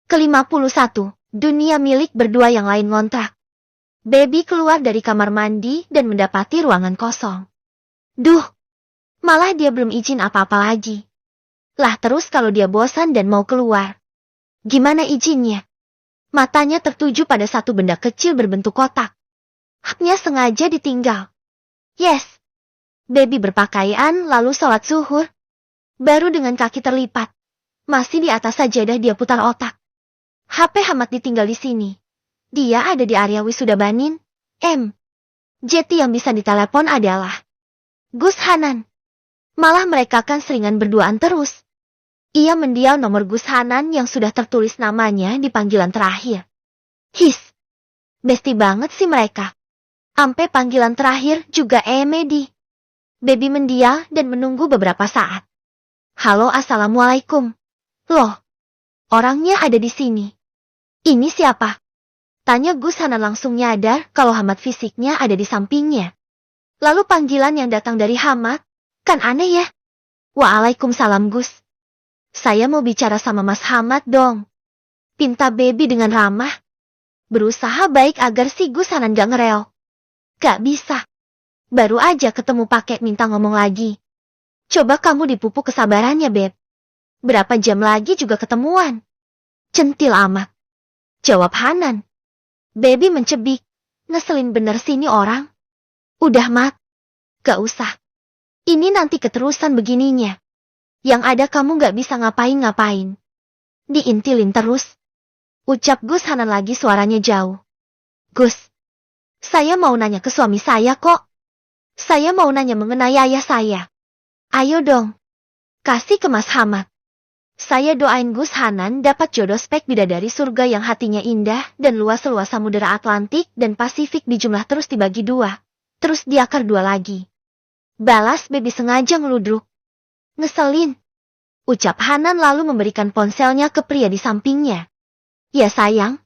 Ke-51, dunia milik berdua yang lain ngontrak. Baby keluar dari kamar mandi dan mendapati ruangan kosong. Duh, malah dia belum izin apa-apa lagi. Lah terus kalau dia bosan dan mau keluar, gimana izinnya? Matanya tertuju pada satu benda kecil berbentuk kotak. Haknya sengaja ditinggal. Yes. Baby berpakaian lalu sholat zuhur. Baru dengan kaki terlipat. Masih di atas sajadah dia putar otak. HP Hamad ditinggal di sini. Dia ada di area wisuda Banin. Jeti yang bisa ditelepon adalah Gus Hanan. Malah mereka kan seringan berduaan terus. Ia mendial nomor Gus Hanan yang sudah tertulis namanya di panggilan terakhir. Besti banget sih mereka. Ampe panggilan terakhir juga Medi. Baby mendial dan menunggu beberapa saat. Halo, assalamualaikum. Loh, orangnya ada di sini. Ini siapa? Tanya Gus Hanan langsung nyadar kalau Hamad fisiknya ada di sampingnya. Lalu panggilan yang datang dari Hamad, kan aneh ya? Waalaikumsalam Gus. Saya mau bicara sama Mas Hamad dong. Pinta Baby dengan ramah. Berusaha baik agar si Gus Hanan gak ngereo. Gak bisa. Baru aja ketemu pakai minta ngomong lagi. Coba kamu dipupuk kesabarannya, Beb. Berapa jam lagi juga ketemuan? Centil amat. Jawab Hanan. Baby mencebik. Ngeselin bener sini orang. Udah Mat. Gak usah. Ini nanti keterusan begininya. Yang ada kamu gak bisa ngapain-ngapain. Diintilin terus. Ucap Gus Hanan lagi suaranya jauh. Gus. Saya mau nanya ke suami saya kok. Saya mau nanya mengenai ayah saya. Ayo dong. Kasih ke Mas Hamad. Saya doain Gus Hanan dapat jodoh spek bidadari surga yang hatinya indah dan luas-luas samudera Atlantik dan Pasifik dijumlah terus dibagi dua. Terus diakar dua lagi. Balas Baby sengaja ngeludruk. Ngeselin. Ucap Hanan lalu memberikan ponselnya ke pria di sampingnya. Ya sayang.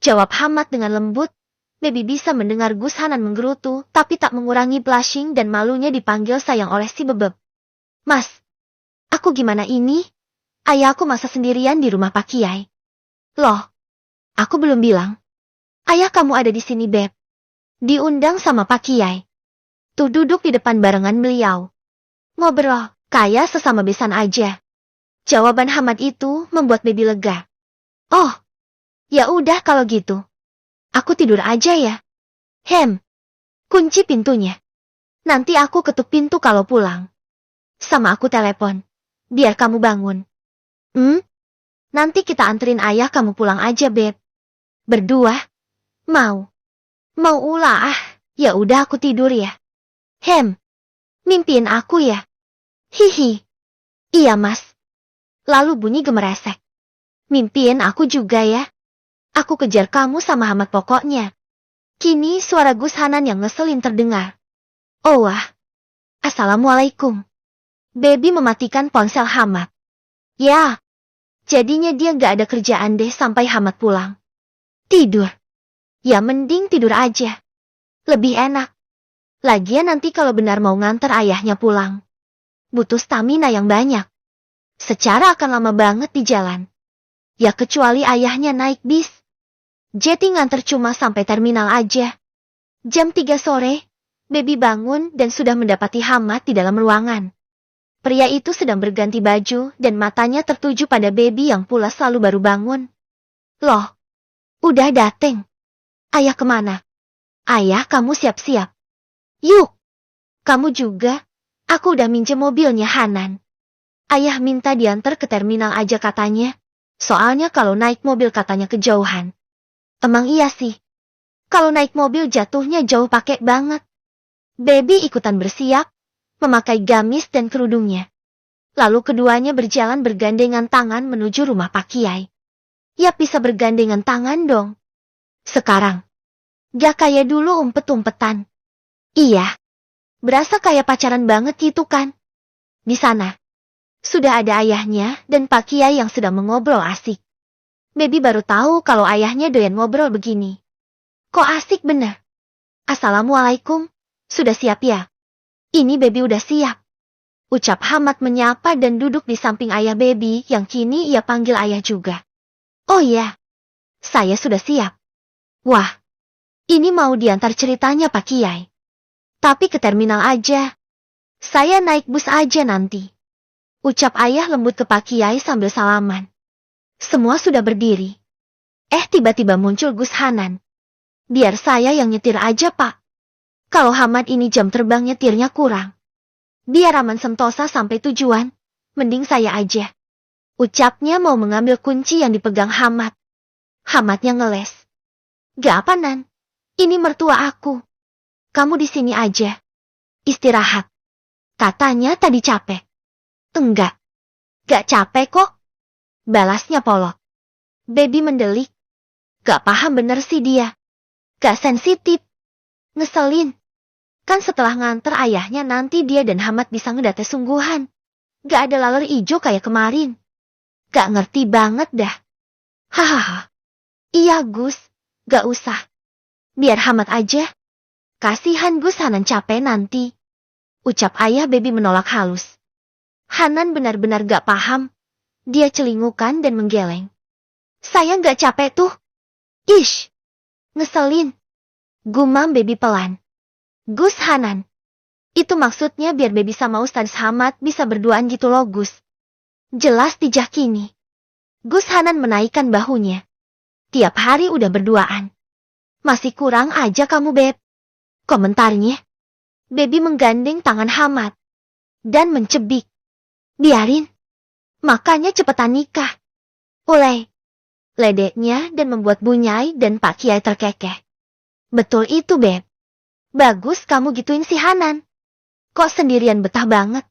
Jawab Hamad dengan lembut. Baby bisa mendengar Gus Hanan menggerutu tapi tak mengurangi blushing dan malunya dipanggil sayang oleh si bebeb. Mas. Aku gimana ini? Ayahku masa sendirian di rumah Pak Kiai. Loh. Aku belum bilang. Ayah kamu ada di sini Beb. Diundang sama Pak Kiai. Tuh duduk di depan barengan beliau. Ngobrol. Kayak sesama besan aja. Jawaban Hamad itu membuat Baby lega. Oh, ya udah kalau gitu. Aku tidur aja ya. Kunci pintunya. Nanti aku ketuk pintu kalau pulang. Sama aku telepon. Biar kamu bangun. Nanti kita anterin ayah kamu pulang aja, Beb. Berdua? Mau. Mau ulah ya udah aku tidur ya. Mimpiin aku ya. Hihi. Iya Mas. Lalu bunyi gemeresek. Mimpiin aku juga ya. Aku kejar kamu sama Hamad pokoknya. Kini suara Gus Hanan yang ngeselin terdengar. Oh wah. Assalamualaikum. Baby mematikan ponsel Hamad. Ya. Jadinya dia gak ada kerjaan deh sampai Hamad pulang. Tidur. Ya mending tidur aja. Lebih enak. Lagian nanti kalau benar mau nganter ayahnya pulang. Butuh stamina yang banyak. Secara akan lama banget di jalan. Ya kecuali ayahnya naik bis. Jeti nganter cuma sampai terminal aja. Jam 3 sore, Baby bangun dan sudah mendapati Hamad di dalam ruangan. Pria itu sedang berganti baju dan matanya tertuju pada Baby yang pula selalu baru bangun. Loh, udah dateng. Ayah kemana? Ayah kamu siap-siap. Yuk, kamu juga. Aku udah minjem mobilnya Hanan. Ayah minta diantar ke terminal aja katanya. Soalnya kalau naik mobil katanya kejauhan. Emang iya sih. Kalau naik mobil jatuhnya jauh pakai banget. Baby ikutan bersiap, memakai gamis dan kerudungnya. Lalu keduanya berjalan bergandengan tangan menuju rumah Pak Kiai. Ya bisa bergandengan tangan dong. Sekarang. Gak kayak dulu umpet-umpetan. Iya. Berasa kayak pacaran banget gitu kan? Di sana. Sudah ada ayahnya dan Pak Kiai yang sedang mengobrol asik. Baby baru tahu kalau ayahnya doyan ngobrol begini. Kok asik bener? Assalamualaikum. Sudah siap ya? Ini Baby udah siap. Ucap Hamad menyapa dan duduk di samping ayah Baby yang kini ia panggil ayah juga. Oh ya, saya sudah siap. Wah, ini mau diantar ceritanya Pak Kiai. Tapi ke terminal aja. Saya naik bus aja nanti. Ucap ayah lembut ke Pak Kiai sambil salaman. Semua sudah berdiri. Tiba-tiba muncul Gus Hanan. Biar saya yang nyetir aja Pak. Kalau Hamad ini jam terbang nyetirnya kurang. Biar aman sentosa sampai tujuan, mending saya aja. Ucapnya mau mengambil kunci yang dipegang Hamad. Hamadnya ngeles. Gak apa Nan, ini mertua aku. Kamu di sini aja. Istirahat. Katanya tadi capek. Enggak. Gak capek kok. Balasnya polok. Baby mendelik. Gak paham bener sih dia. Gak sensitif. Ngeselin. Kan setelah nganter ayahnya nanti dia dan Hamad bisa ngedate sungguhan. Gak ada laler ijo kayak kemarin. Gak ngerti banget dah. Hahaha. Iya Gus. Gak usah. Biar Hamad aja. Kasihan Gus Hanan capek nanti. Ucap ayah baby menolak halus. Hanan benar-benar gak paham. Dia celingukan dan menggeleng. Saya gak capek tuh. Ish. Ngeselin. Gumam baby pelan. Gus Hanan. Itu maksudnya biar baby sama Ustadz Hamad bisa berduaan gitu loh Gus. Jelas dijakini. Gus Hanan menaikkan bahunya. Tiap hari udah berduaan. Masih kurang aja kamu Beb. Komentarnya. Baby menggandeng tangan Hamad. Dan mencebik. Biarin. Makanya cepetan nikah. Ulai. Ledeknya dan membuat Bunyai dan Pak Kiai terkekeh. Betul itu Beb. Bagus kamu gituin si Hanan. Kok sendirian betah banget.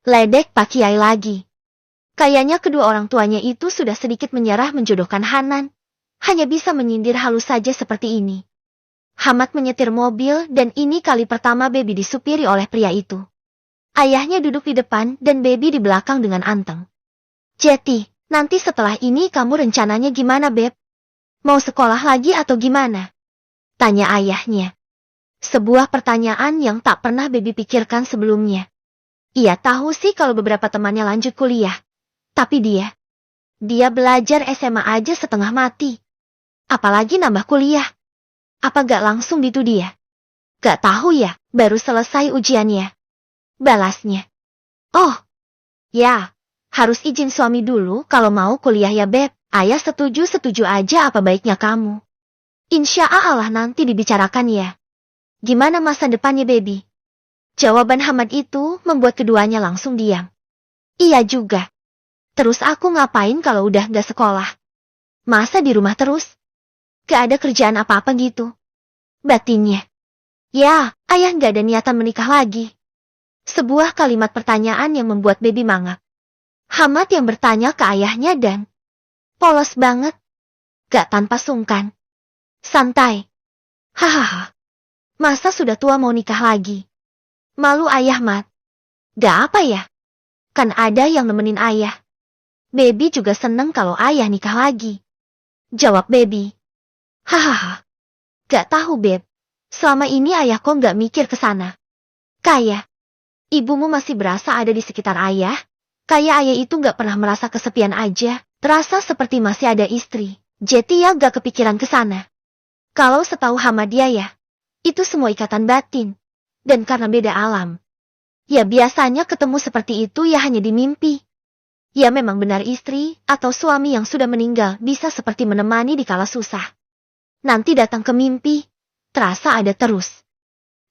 Ledek Pak Kiai lagi. Kayaknya kedua orang tuanya itu sudah sedikit menyerah menjodohkan Hanan. Hanya bisa menyindir halus saja seperti ini. Hamad menyetir mobil dan ini kali pertama baby disupiri oleh pria itu. Ayahnya duduk di depan dan baby di belakang dengan anteng. Jeti, nanti setelah ini kamu rencananya gimana Beb? Mau sekolah lagi atau gimana? Tanya ayahnya. Sebuah pertanyaan yang tak pernah baby pikirkan sebelumnya. Ia tahu sih kalau beberapa temannya lanjut kuliah. Tapi dia belajar SMA aja setengah mati. Apalagi nambah kuliah. Apa gak langsung gitu dia? Gak tahu ya, baru selesai ujiannya. Balasnya. Oh, ya, harus izin suami dulu kalau mau kuliah ya Beb. Ayah setuju aja apa baiknya kamu. Insya Allah nanti dibicarakan ya. Gimana masa depannya baby? Jawaban Hamad itu membuat keduanya langsung diam. Iya juga. Terus aku ngapain kalau udah gak sekolah? Masa di rumah terus? Gak ada kerjaan apa-apa gitu. Batinnya. Ya, ayah gak ada niatan menikah lagi. Sebuah kalimat pertanyaan yang membuat baby mangap. Hamad yang bertanya ke ayahnya dan polos banget. Gak tanpa sungkan. Santai. Hahaha. Masa sudah tua mau nikah lagi? Malu ayah Mat. Gak apa ya? Kan ada yang nemenin ayah. Baby juga seneng kalau ayah nikah lagi. Jawab baby. Hahaha. Gak tahu Beb. Selama ini ayah kok gak mikir ke sana. Kayak ibumu masih berasa ada di sekitar ayah. Kayak ayah itu gak pernah merasa kesepian aja. Terasa seperti masih ada istri. Jeti ya gak kepikiran ke sana. Kalau setahu Hamadia ya. Itu semua ikatan batin. Dan karena beda alam. Ya biasanya ketemu seperti itu ya hanya di mimpi. Ya memang benar istri atau suami yang sudah meninggal bisa seperti menemani di kala susah. Nanti datang ke mimpi. Terasa ada terus.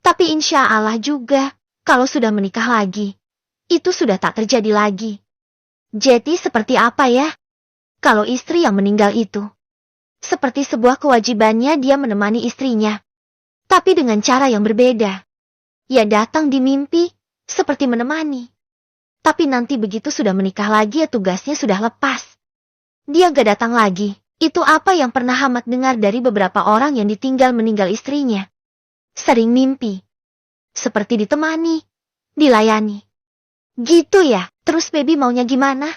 Tapi insya Allah juga. Kalau sudah menikah lagi, itu sudah tak terjadi lagi. Jeti seperti apa ya? Kalau istri yang meninggal itu. Seperti sebuah kewajibannya dia menemani istrinya. Tapi dengan cara yang berbeda. Ya datang di mimpi, seperti menemani. Tapi nanti begitu sudah menikah lagi ya tugasnya sudah lepas. Dia gak datang lagi. Itu apa yang pernah Hamad dengar dari beberapa orang yang ditinggal meninggal istrinya. Sering mimpi. Seperti ditemani, dilayani. Gitu ya, terus baby maunya gimana?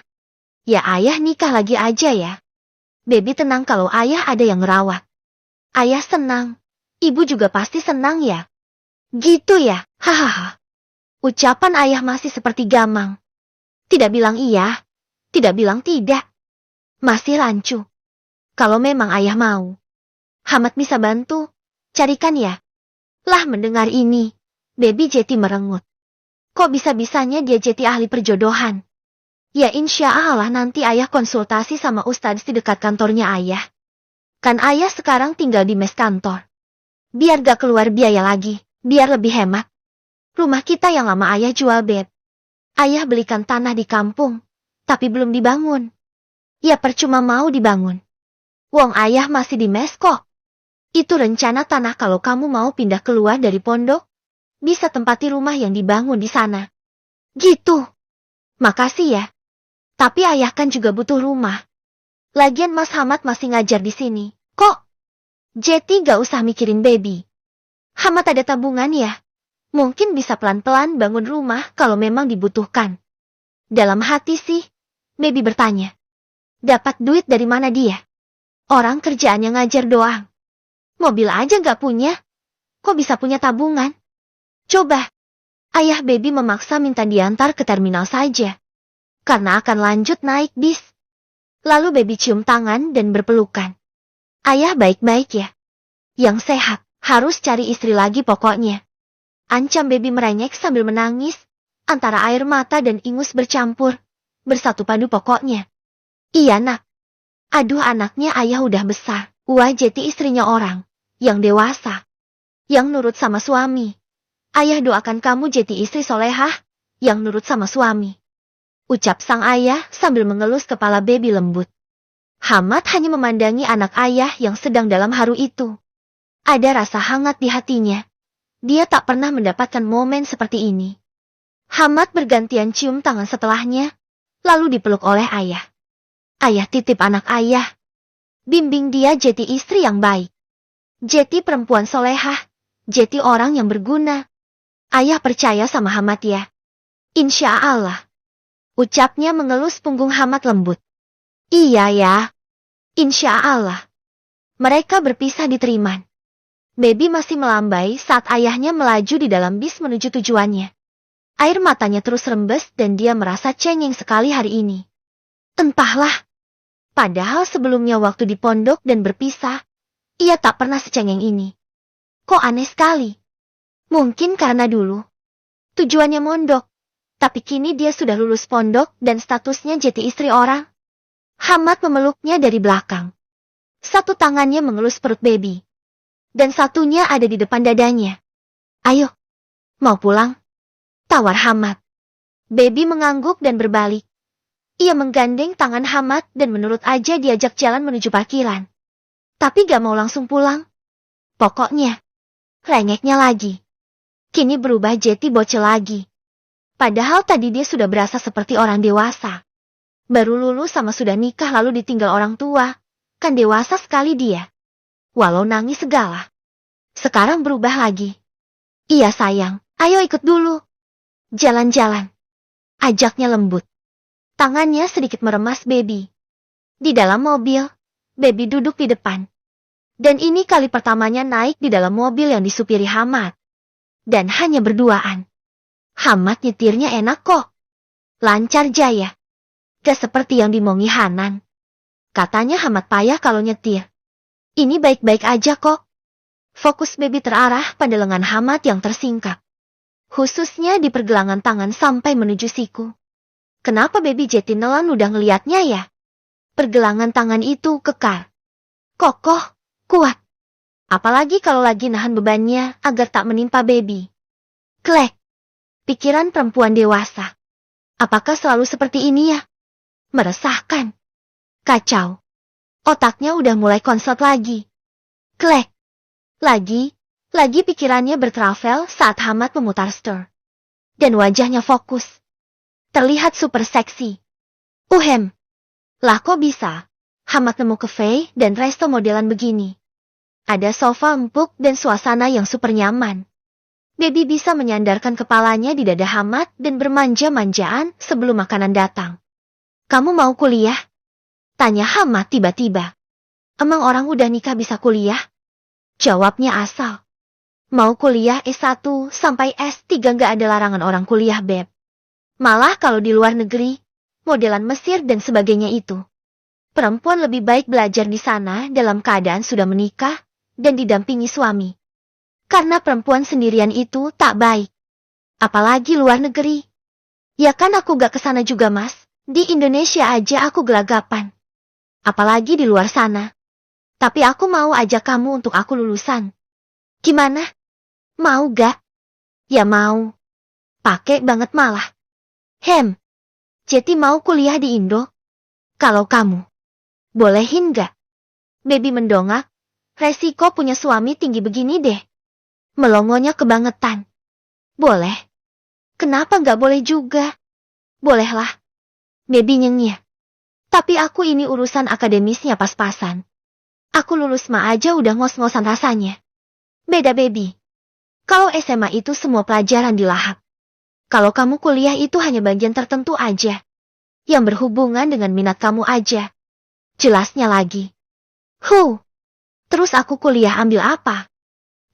Ya ayah nikah lagi aja ya. Baby tenang kalau ayah ada yang ngerawat. Ayah senang, ibu juga pasti senang ya. Gitu ya, hahaha. Ucapan ayah masih seperti gamang. Tidak bilang iya, tidak bilang tidak. Masih rancu. Kalau memang ayah mau, Hamad bisa bantu. Carikan ya. Lah mendengar ini, Baby Jetty merengut. Kok bisa-bisanya dia Jetty ahli perjodohan? Ya insya Allah nanti ayah konsultasi sama ustadz di dekat kantornya ayah. Kan ayah sekarang tinggal di mes kantor. Biar gak keluar biaya lagi, biar lebih hemat. Rumah kita yang lama ayah jual, Beb. Ayah belikan tanah di kampung, tapi belum dibangun. Ya percuma mau dibangun. Wong ayah masih di mes kok. Itu rencana tanah kalau kamu mau pindah keluar dari pondok, bisa tempati rumah yang dibangun di sana. Gitu. Makasih ya. Tapi ayah kan juga butuh rumah. Lagian Mas Hamad masih ngajar di sini. Kok? Jetty gak usah mikirin Baby. Hamad ada tabungan ya? Mungkin bisa pelan-pelan bangun rumah kalau memang dibutuhkan. Dalam hati sih, Baby bertanya. Dapat duit dari mana dia? Orang kerjaannya ngajar doang. Mobil aja gak punya. Kok bisa punya tabungan? Coba. Ayah Baby memaksa minta diantar ke terminal saja. Karena akan lanjut naik bis. Lalu Baby cium tangan dan berpelukan. Ayah baik-baik ya. Yang sehat, harus cari istri lagi pokoknya. Ancam Baby merengek sambil menangis. Antara air mata dan ingus bercampur. Bersatu padu pokoknya. Iya nak. Aduh anaknya ayah udah besar. Wah Jetty istrinya orang. Yang dewasa. Yang nurut sama suami. Ayah doakan kamu Jetty istri solehah. Yang nurut sama suami. Ucap sang ayah sambil mengelus kepala Baby lembut. Hamad hanya memandangi anak ayah yang sedang dalam haru itu. Ada rasa hangat di hatinya. Dia tak pernah mendapatkan momen seperti ini. Hamad bergantian cium tangan setelahnya. Lalu dipeluk oleh ayah. Ayah titip anak ayah. Bimbing dia Jetty istri yang baik. Jetty perempuan solehah. Jetty orang yang berguna. Ayah percaya sama Hamad ya. Insya Allah. Ucapnya mengelus punggung Hamad lembut. Iya ya. Insya Allah. Mereka berpisah di Triman. Baby masih melambai saat ayahnya melaju di dalam bis menuju tujuannya. Air matanya terus rembes dan dia merasa cengeng sekali hari ini. Entahlah. Padahal sebelumnya waktu di pondok dan berpisah, ia tak pernah secengeng ini. Kok aneh sekali. Mungkin karena dulu tujuannya mondok, tapi kini dia sudah lulus pondok dan statusnya Jetty istri orang. Hamad memeluknya dari belakang. Satu tangannya mengelus perut Baby. Dan satunya ada di depan dadanya. Ayo, mau pulang? Tawar Hamad. Baby mengangguk dan berbalik. Ia menggandeng tangan Hamad dan menurut aja diajak jalan menuju parkiran. Tapi gak mau langsung pulang. Pokoknya, rengeknya lagi. Kini berubah Jetty bocil lagi. Padahal tadi dia sudah berasa seperti orang dewasa. Baru lulus sama sudah nikah lalu ditinggal orang tua. Kan dewasa sekali dia. Walau nangis segala. Sekarang berubah lagi. Iya sayang, ayo ikut dulu. Jalan-jalan. Ajaknya lembut. Tangannya sedikit meremas Baby. Di dalam mobil, Baby duduk di depan. Dan ini kali pertamanya naik di dalam mobil yang disupiri Hamad. Dan hanya berduaan. Hamad nyetirnya enak kok. Lancar jaya. Gak seperti yang dimongi Hanan. Katanya Hamad payah kalau nyetir. Ini baik-baik aja kok. Fokus Baby terarah pada lengan Hamad yang tersingkap. Khususnya di pergelangan tangan sampai menuju siku. Kenapa Baby Jetty nelan udah ngeliatnya ya? Pergelangan tangan itu kekar. Kokoh, kuat. Apalagi kalau lagi nahan bebannya agar tak menimpa Baby. Klek. Pikiran perempuan dewasa. Apakah selalu seperti ini ya? Meresahkan. Kacau. Otaknya udah mulai konslet lagi. Klek. Lagi pikirannya bertravel saat Hamad memutar stir. Dan wajahnya fokus. Terlihat super seksi. Uhem. Lah kok bisa? Hamad nemu cafe dan resto modelan begini. Ada sofa empuk dan suasana yang super nyaman. Baby bisa menyandarkan kepalanya di dada Hamad dan bermanja-manjaan sebelum makanan datang. Kamu mau kuliah? Tanya Hamad tiba-tiba. Emang orang udah nikah bisa kuliah? Jawabnya asal. Mau kuliah S1 sampai S3 gak ada larangan orang kuliah Beb. Malah kalau di luar negeri, modelan Mesir dan sebagainya itu. Perempuan lebih baik belajar di sana dalam keadaan sudah menikah dan didampingi suami. Karena perempuan sendirian itu tak baik. Apalagi luar negeri. Ya kan aku gak kesana juga mas. Di Indonesia aja aku gelagapan. Apalagi di luar sana. Tapi aku mau ajak kamu untuk aku lulusan. Gimana? Mau gak? Ya mau. Pakai banget malah. Jeti mau kuliah di Indo? Kalau kamu, bolehin gak? Baby mendongak. Resiko punya suami tinggi begini deh. Melongonya kebangetan. Boleh. Kenapa gak boleh juga? Bolehlah. Baby nyengir. Tapi aku ini urusan akademisnya pas-pasan. Aku lulus ma aja udah ngos-ngosan rasanya. Beda baby. Kalau SMA itu semua pelajaran dilahap. Kalau kamu kuliah itu hanya bagian tertentu aja. Yang berhubungan dengan minat kamu aja. Jelasnya lagi. Terus aku kuliah ambil apa?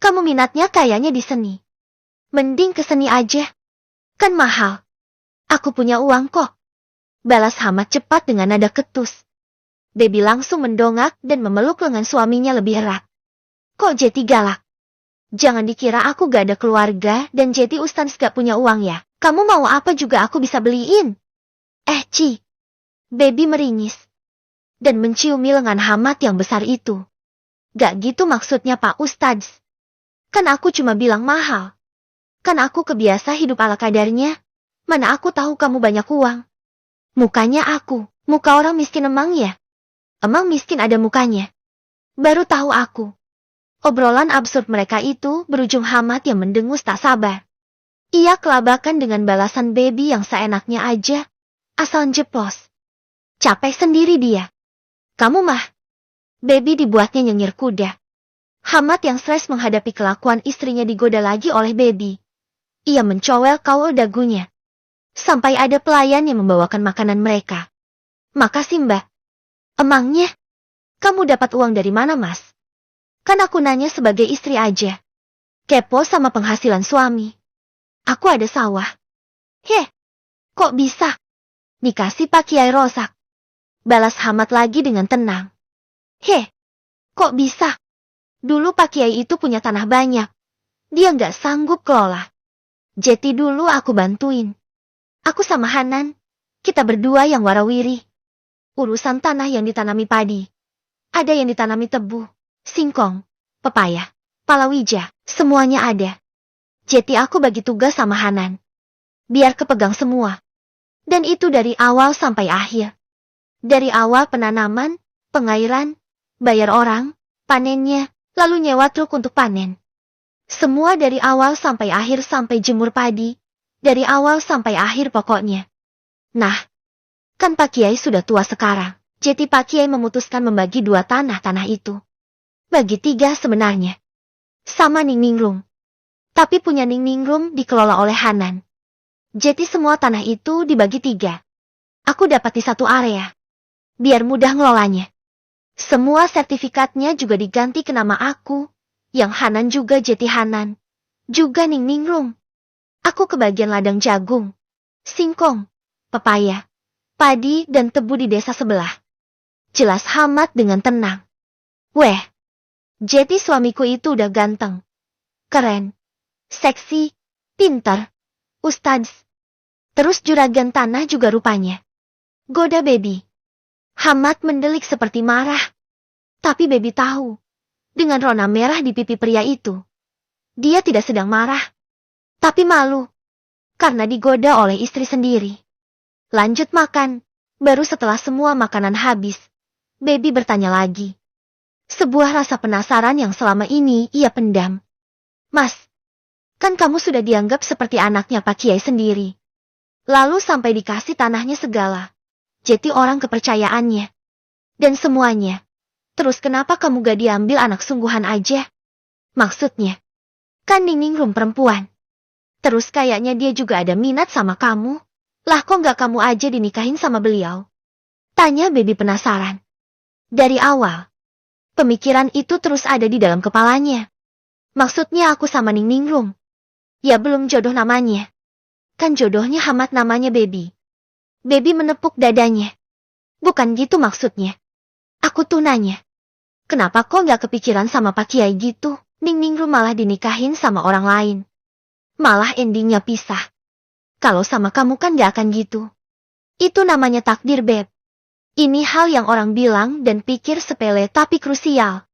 Kamu minatnya kayaknya di seni. Mending ke seni aja. Kan mahal. Aku punya uang kok. Balas Hamad cepat dengan nada ketus. Baby langsung mendongak dan memeluk lengan suaminya lebih erat. Kok Jeti galak? Jangan dikira aku gak ada keluarga dan Jeti Ustans gak punya uang ya. Kamu mau apa juga aku bisa beliin. Ci. Baby meringis. Dan menciumi lengan Hamad yang besar itu. Gak gitu maksudnya Pak Ustadz. Kan aku cuma bilang mahal. Kan aku kebiasa hidup ala kadarnya. Mana aku tahu kamu banyak uang. Mukanya aku, muka orang miskin emang ya? Emang miskin ada mukanya? Baru tahu aku. Obrolan absurd mereka itu berujung Hamad yang mendengus tak sabar. Ia kelabakan dengan balasan baby yang seenaknya aja. Asal jeplos. Capek sendiri dia. Kamu mah. Baby dibuatnya nyengir kuda. Hamad yang stres menghadapi kelakuan istrinya digoda lagi oleh baby. Ia mencowel kaul dagunya. Sampai ada pelayan yang membawakan makanan mereka. Makasih mbak. Emangnya? Kamu dapat uang dari mana mas? Kan aku nanya sebagai istri aja. Kepo sama penghasilan suami. Aku ada sawah. Kok bisa? Dikasih Pak Kiai Rosak. Balas Hamad lagi dengan tenang. Kok bisa? Dulu Pak Kiai itu punya tanah banyak. Dia nggak sanggup kelola. Jeti dulu aku bantuin. Aku sama Hanan. Kita berdua yang warawiri. Urusan tanah yang ditanami padi. Ada yang ditanami tebu, singkong, pepaya, palawija, semuanya ada. Jeti aku bagi tugas sama Hanan. Biar kepegang semua. Dan itu dari awal sampai akhir. Dari awal penanaman, pengairan, bayar orang, panennya, lalu nyewa truk untuk panen. Semua dari awal sampai akhir sampai jemur padi. Dari awal sampai akhir pokoknya. Nah, kan Pak Kiai sudah tua sekarang. Jadi Pak Kiai memutuskan membagi 2 tanah itu. Bagi 3 sebenarnya. Sama Ning Ningrum. Tapi punya Ning Ningrum dikelola oleh Hanan. Jadi semua tanah itu dibagi 3. Aku dapat di 1 area. Biar mudah ngelolanya. Semua sertifikatnya juga diganti ke nama aku. Yang Hanan juga Jeti Hanan. Juga Ning Ningrum. Aku kebagian ladang jagung, singkong, pepaya, padi dan tebu di desa sebelah. Jelas Hamad dengan tenang. Jeti suamiku itu udah ganteng, keren, seksi, pintar, ustadz. Terus juragan tanah juga rupanya. Goda baby. Hamad mendelik seperti marah. Tapi baby tahu, dengan rona merah di pipi pria itu. Dia tidak sedang marah. Tapi malu, karena digoda oleh istri sendiri. Lanjut makan, baru setelah semua makanan habis, baby bertanya lagi. Sebuah rasa penasaran yang selama ini ia pendam. Mas, kan kamu sudah dianggap seperti anaknya Pak Kiai sendiri. Lalu sampai dikasih tanahnya segala. Jadi orang kepercayaannya. Dan semuanya. Terus kenapa kamu gak diambil anak sungguhan aja? Maksudnya, kan Ning Ningrum perempuan. Terus kayaknya dia juga ada minat sama kamu. Lah kok gak kamu aja dinikahin sama beliau? Tanya baby penasaran. Dari awal, pemikiran itu terus ada di dalam kepalanya. Maksudnya aku sama Ning Ningrum. Ya belum jodoh namanya. Kan jodohnya Hamad namanya baby. Baby menepuk dadanya. Bukan gitu maksudnya. Aku tuh nanya, kenapa kok nggak kepikiran sama Pak Kiai gitu? Ningrum malah dinikahin sama orang lain. Malah endingnya pisah. Kalau sama kamu kan nggak akan gitu. Itu namanya takdir, Beb. Ini hal yang orang bilang dan pikir sepele tapi krusial.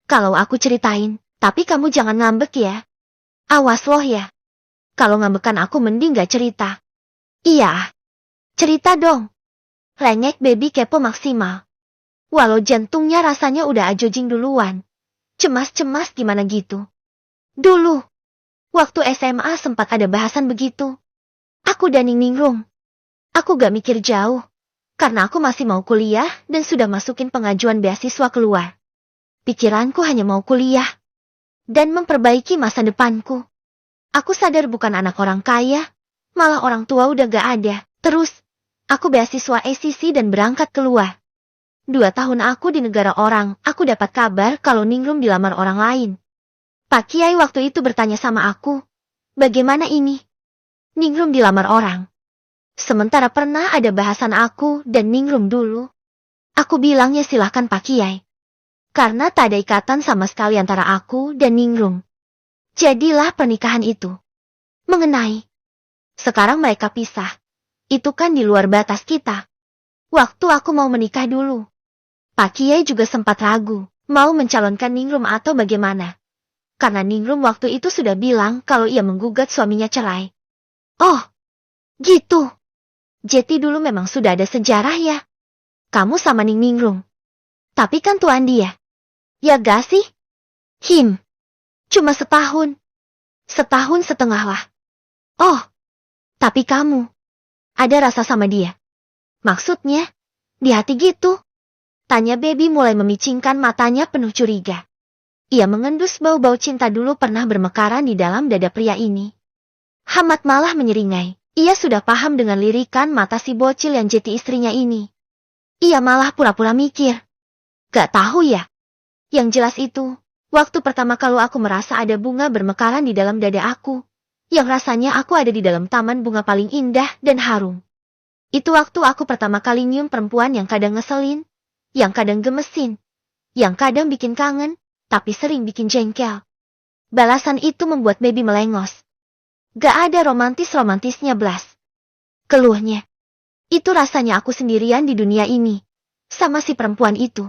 Kalau aku ceritain, tapi kamu jangan ngambek ya. Awas loh ya. Kalau ngambekan aku mending gak cerita. Iya. Cerita dong. Rengek baby kepo maksimal. Walau jantungnya rasanya udah ajojing duluan. Cemas-cemas gimana gitu. Dulu. Waktu SMA sempat ada bahasan begitu. Aku dan Ningrum. Aku gak mikir jauh. Karena aku masih mau kuliah dan sudah masukin pengajuan beasiswa keluar. Pikiranku hanya mau kuliah. Dan memperbaiki masa depanku. Aku sadar bukan anak orang kaya. Malah orang tua udah gak ada. Terus, aku beasiswa ACC dan berangkat keluar. 2 tahun aku di negara orang, aku dapat kabar kalau Ningrum dilamar orang lain. Pak Kiai waktu itu bertanya sama aku, bagaimana ini? Ningrum dilamar orang. Sementara pernah ada bahasan aku dan Ningrum dulu. Aku bilangnya silahkan Pak Kiai. Karena tak ada ikatan sama sekali antara aku dan Ningrum. Jadilah pernikahan itu. Mengenai. Sekarang mereka pisah. Itu kan di luar batas kita. Waktu aku mau menikah dulu. Pak Kiai juga sempat ragu, mau mencalonkan Ningrum atau bagaimana. Karena Ningrum waktu itu sudah bilang kalau ia menggugat suaminya cerai. Oh, gitu. Jeti dulu memang sudah ada sejarah ya. Kamu sama Ningrum. Tapi kan tuan dia. Ya gak sih? Cuma setahun. Setahun setengah lah. Oh, tapi kamu. Ada rasa sama dia. Maksudnya, di hati gitu. Tanya baby mulai memicingkan matanya penuh curiga. Ia mengendus bau-bau cinta dulu pernah bermekaran di dalam dada pria ini. Hamad malah menyeringai. Ia sudah paham dengan lirikan mata si bocil yang Jeti istrinya ini. Ia malah pura-pura mikir. Gak tahu ya. Yang jelas itu, waktu pertama kali aku merasa ada bunga bermekaran di dalam dada aku. Yang rasanya aku ada di dalam taman bunga paling indah dan harum. Itu waktu aku pertama kali nyium perempuan yang kadang ngeselin, yang kadang gemesin, yang kadang bikin kangen, tapi sering bikin jengkel. Balasan itu membuat baby melengos. Gak ada romantis-romantisnya blas. Keluhnya. Itu rasanya aku sendirian di dunia ini. Sama si perempuan itu.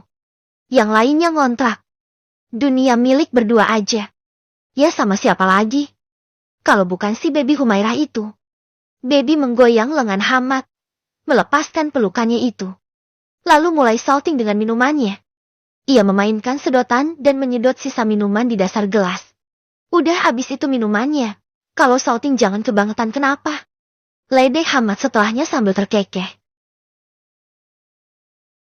Yang lainnya ngontrak. Dunia milik berdua aja. Ya sama siapa lagi? Kalau bukan si baby Humairah itu. Baby menggoyang lengan Hamad. Melepaskan pelukannya itu. Lalu mulai salting dengan minumannya. Ia memainkan sedotan dan menyedot sisa minuman di dasar gelas. Udah habis itu minumannya. Kalau salting jangan kebangetan kenapa? Ledek Hamad setelahnya sambil terkekeh.